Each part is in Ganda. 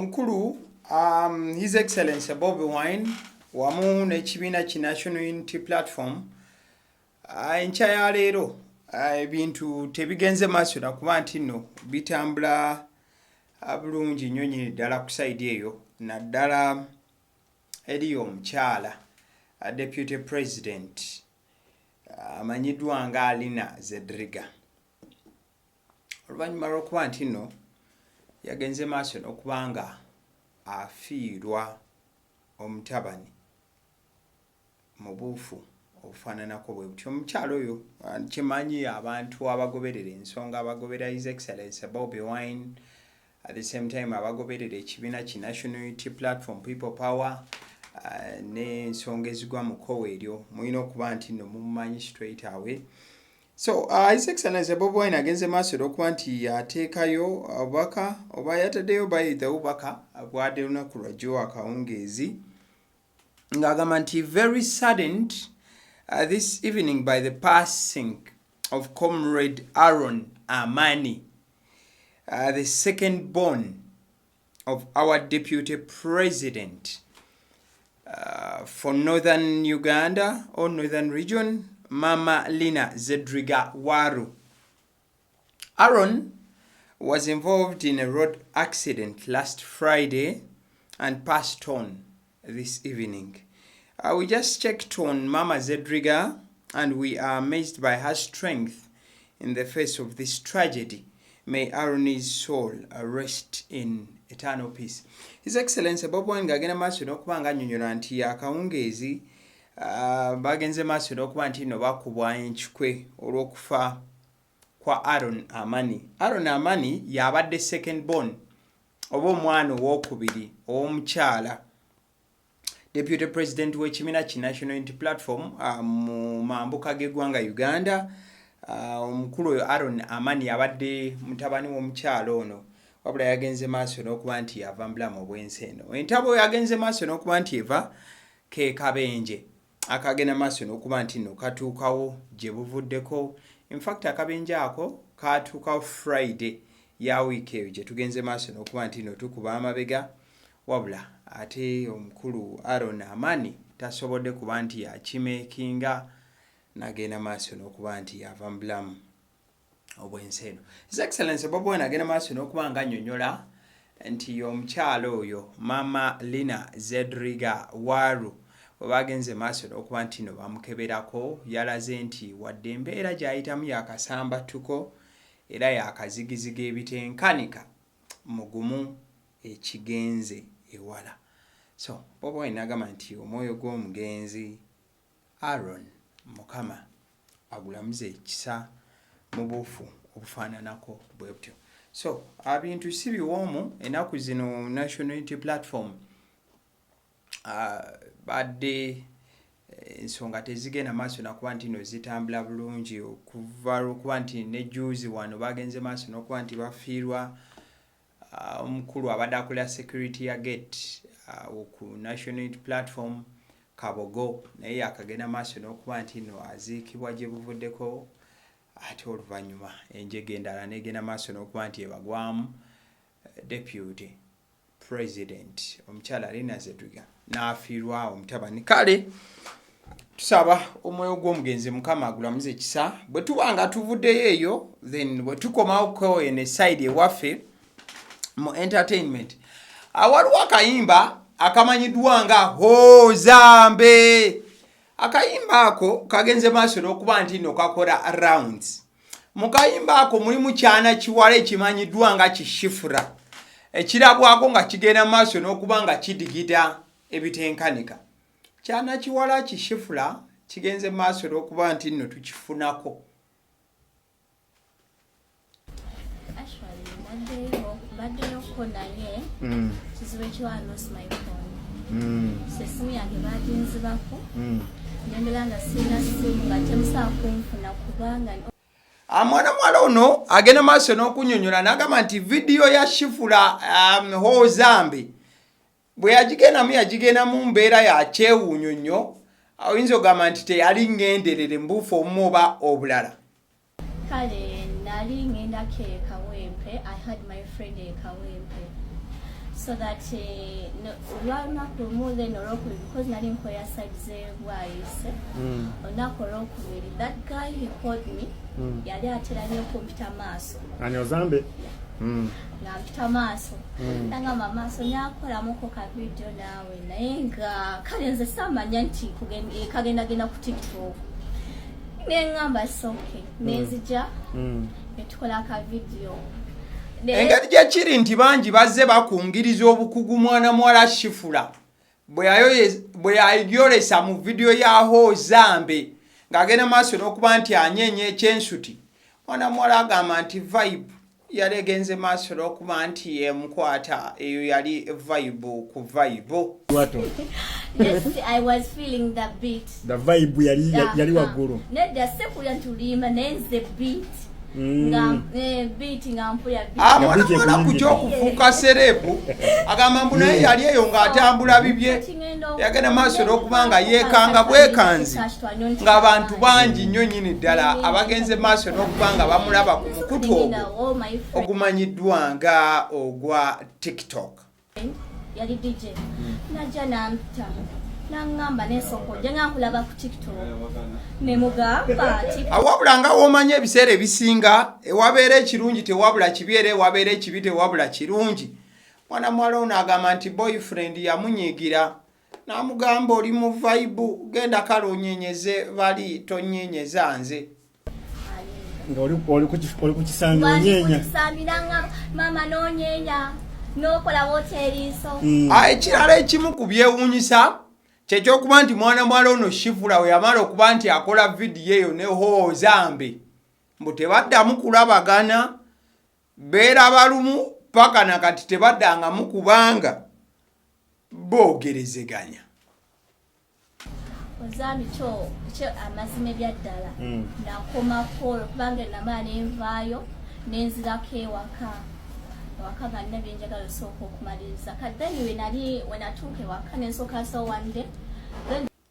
omukulu His Excellency Bobi Wine wamu n'ekibiina ki National Unity Platform enkya ya leero ebintu tebigenze maaso nakuba nti nno bitambula bulungi nnyo nnyini ddala ku side eyo naddala eri omukyala Deputy President amanyiddwa nga Alina Zedriga. Oluvannyuma lw'okuba nti nno yagenze maaso n'okuba nga afiirwa omutabani mu buufu obufaananako bwe butyo. Omukyala oyo kimanyi abantu abagoberera ensonga abagoberera His Excellency Bobi Wine, at the same time abagoberera ekibiina ki National Unity Platform People Power n'ensonga ezigwa mu kkowe eryo mulina okuba nti nno mumumanyi straight away. So His Excellency Bobi Wine agenze maaso n'okuba nti ateekayo obubaka oba yataddeyo bayita obubaka bwadde lunaku lwajjo akawungeezi ng'agamba nti very saddened this evening by the passing of Comrade Aaron Amani, the second born of our Deputy President for Northern Uganda or Northern Region, Mama Lina Zedriga Waru. Aaron was involved in a road accident last Friday and passed on this evening. We just checked on Mama Zedriga and we are amazed by her strength in the face of this tragedy. May Aaron's soul rest in eternal peace. His Excellency Bobi Wine agenda maaso n'okuba nga annyonnyola nti akawungeezi bagenze maaso n'okuba nti nno bakubwa enkikwe olw'okufa kwa Aaron Amani. Aaron Amani y'abadde second born oba omwana ow'okubiri ow'omukyala Deputy President w'ekibiina ki National Unity Platform mu mambuka g'eggwanga Uganda. Omukulu oyo Aaron Amani abadde mutabani w'omukyala ono wabula yagenze maaso n'okuba nti yava mu bulamu obw'ensi eno. Entabo yagenze maaso n'okuba nti eva ke kabenje akagenda maaso n'okuba nti nno katuukawo gye buvuddeko. In fact akabenje ako katuukawo Friday ya wiiki eyo gye tugenze maaso n'okuba nti nno tukuba amabega wabula ate omukulu Aaron Amani tasobodde kuba nti yakimeekinga n'agenda maaso n'okuba nti yava mu bulamu obw'ensi eno. His Excellency Bobi Wine agenda maaso n'okuba nga annyonnyola nti omukyala oyo Mama Lina Zedriga Waru bwe bagenze maaso n'okuba nti no bamukeberako yalaze nti wadde embeera gy'ayitamu yakasambattuko era yakazigiziga ebitenkanika mugumu ekigenze ewala. So Bobi Wine agamba nti omwoyo gw'omugenzi Aaron Mukama agulamuze ekisa mu buufu obufaananako bwe butyo. So ebintu si biwoomu ennaku zino National Unity Platform badde ensonga tezigenda maaso nakuba nti no zitambula bulungi okuva lwokuba nti nejjuuzi wano bagenze maaso n'okuba nti bafiirwa omukulu abadde akolera security ya gate ku National Unity Platform Kabogo naye yakagenda maaso n'okuba nti no aziikibwa gye buvuddeko ate oluvannyuma enjege endala negenda maaso n'okuba nti ebagwamu Deputy President omukyala Alina Zedriga n'afiirwa omutabani. Kale tusaba omwoyo gw'omugenzi Mukama agulamuze ekisa. Bwe tuba nga tuvuddeyo eyo then bwe tukomawoko ene side ewaffe mu entertainment waliwo akayimba akamanyiddwa nga Hozambe. Akayimba ako kagenze maaso n'okuba nti no kakola rounds. Mu kayimba ako mulimu kyana kiwala ekimanyiddwa nga Kishifura ekirabwako nga kigenda maaso n'okuba nga kidigita ebitenkanika. Kyana kiwala Kishifura kigenze maaso n'okuba nti nno tukifunako. Kizibu ekiwa lost my phone. Sesimu yange baginzibako. Nyendera nga sina simu nga temusaa kunfuna kubanga Mwala ono agenda maaso n'okunnyonnyola n'agamba nti vidiyo ya Shifura Hozambe bwe yagigenda mu mbeera ya kyewuunyo nnyo oyinza okugamba nti teyali ngenderere mbuufu obumu oba obulala. Kale nali ngenda ke Kawempe. I had my friend e Kawempe. so that lwanaku lumu then olwokubiri because nali nkoya side zebwayise olunaku olwokubiri that guy he called me yali atera nnyo kumpita maaso ani ozambe nampita maaso nangamba maaso nyakolamuko ka video naawe naye nga kale nze samanya nti kagendagenda ku TikTok nengamba soke nenzija netukola ka video engeri gyekiri nti bangi bazze bakungiriza obukugu mwana muwala Shifura bwe yayolesa mu video yaho zambe ng'agenda maaso n'okuba nti anyenye ekyensuti mwana muwala agamba nti vibe yali egenze maaso n'okuba nti emukwata eyo yali vibe ku vibe. Yes, I was feeling the beat. The vibe yali waggulu. Nedda sekulya tulima nenze beat. Mwana kutya okufuuka serebu agamba mbu naye yali eyo ng'atambula bibye yagenda maaso n'okuba nga yeekanga bwekanzi ng'abantu bangi nnyo nnyini ddala abagenze maaso n'okuba nga bamulaba ku mukutu ogwo ogumanyiddwa nga ogwa TikTok. Yali DJ najja nampita nangamba nesoko jenga nkulaba ku TikTok nemugamba awabula nga womanya ebiseera ebisinga ewabeera ekirungi tewabula kibyere ewabeera ekibi tewabula kirungi mwana muwala ono agamba nti boyfriend yamunyiigira n'amugamba oli mu vibe genda kale onyenyeze bali tonyenyeza nze nga oli ku kisambi onyenya mama nonyenya nokola woteriiso ekirala ekimu ku byewuunyisa kyekyokuba nti mwana muwala ono Shifura we yamala okuba nti akola vidiyo eyo ne Hozambe mbu tebaddamu kulabagana beeraba lumu paka nakati tebaddangamu kubanga boogerezeganya. Ozambe kyo amazima ebyaddala nakomako kubanga namala nenvaayo nenzirako ewaka wakaga nina byenjagala osooka okumaliriza kaddeni we natuuka ewaka nensooka so one day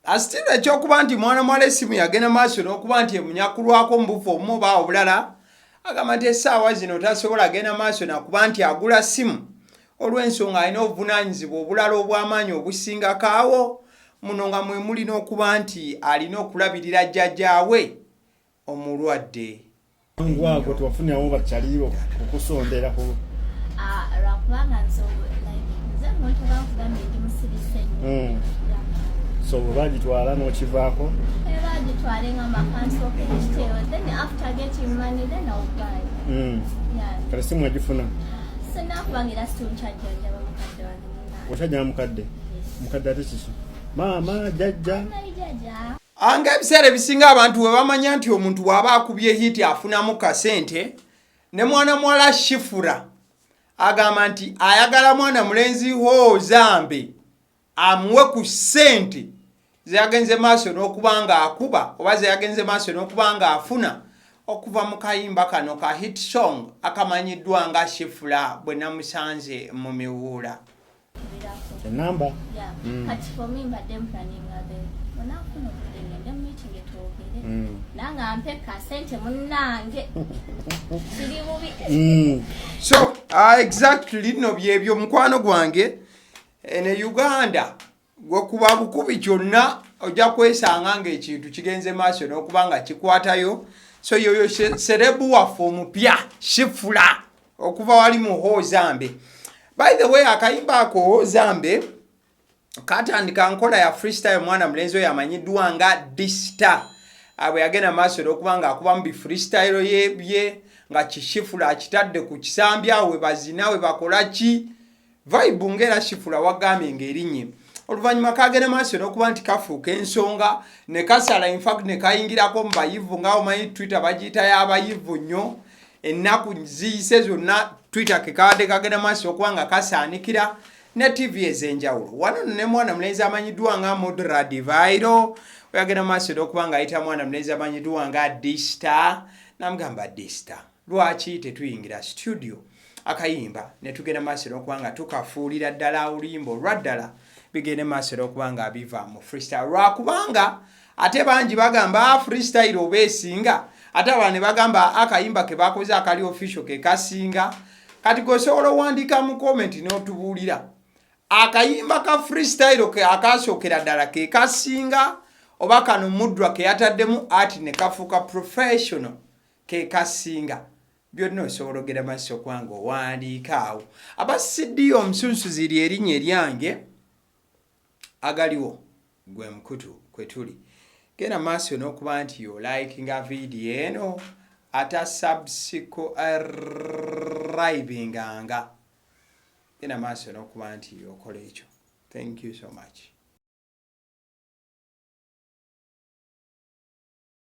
asitira ekyokuba nti mwana muwala essimu yagenda maaso n'okuba nti emunyakulwako mubufu obumu oba obulala agamba nti essaawa zino tasobola agenda maaso nakuba nti agula ssimu olw'ensonga alina obuvunaanyizibwa obulala obw'amaanyi obusingakaawo muno nga mwe mulina okuba nti alina okulabirira jjajjaawe omulwadde. Ngwago tuwafunyawo bakyaliwo okusondera ku lwakubanga nze omuntu bankugambye ndi musirise so bagitwala n'okivaako bagitwale nga makansooka ekiteewo then after getting money then I'll buy. Kale simu agifuna sinakubanga era situnkyajjanjaba mukadde wange okyajjaba mukadde ate kiki maama jjajja anga ebiseera ebisinga abantu we bamanya nti omuntu waba akubye hiti afunamu kasente ne mwana muwala Shifura agamba nti ayagala mwana mulenzi Hozambe amuwe ku ssente zeyagenze maaso n'okuba nga akuba oba zeyagenze maaso n'okuba nga afuna okuva mu kayimba kano ka hit song akamanyiddwa nga Shifura bwe namusanze mu miwuula. enamba kati for me mbadde mpulaninga onafuna obudde meeting etwogere nange ampe kasente munnange siri bubi. So exactly no byebyo mukwano gwange ne Uganda gwokuba bukubi kyonna ojja kwesanga ng'ekintu kigenze maaso n'okuba nga kikwatayo. So yoyo serebu waffe omupya Shifura okuva wali mu Hozambe. By the way akayimba ako Hozambe katandika nkola ya freestyle mwana mulenzi oyo amanyiddwa nga Dista abwe yagenda maaso n'okuba nga akuba mu freestyle yebye nga Shifura akitadde ku kisambi awe bazina we bakola ki vibe ngera Shifura wagambye ng'erinnye oluvannyuma kagenda maaso n'okuba nti kafuuka ensonga ne kasala in fact ne kayingirako mu bayivu ng'awo manyi Twitter bagiyita y'abayivu nnyo ennaku ziyise zonna Twitter kekabadde kagenda maaso okuba nga kasaanikira ne TV ez'enjawulo wano ne mwana mulenzi amanyiddwa nga Modra Divairo oyagenda maaso n'okuba nga ayita mwana mulenzi amanyiddwa nga Dista namugamba Dista lwaki tetuyingira studio akayimba ne tugenda maaso n'okuba nga tukafuulira ddala oluyimba olwaddala bigende maaso n'okuba nga biva mu freestyle lwakubanga ate bangi bagamba freestyle oba esinga ate abantu ne bagamba akayimba ke bakoze akali official ke kasinga kati gosobola owandiika mu comment n'otubuulira akayimba ka freestyle ke akasookera ddala ke kasinga oba kano Mudra ke yataddemu art ne kafuuka professional ke kasinga byonna osobola ogera maaso kwange owandiika awo abasiddiyo omusunsuzi lyerinnya eryange agaliwo gwe mukutu kwe tuli genda maaso n'okuba nti yo likinga video eno ata subscribinganga genda maaso n'okuba nti okola ekyo. Thank you so much.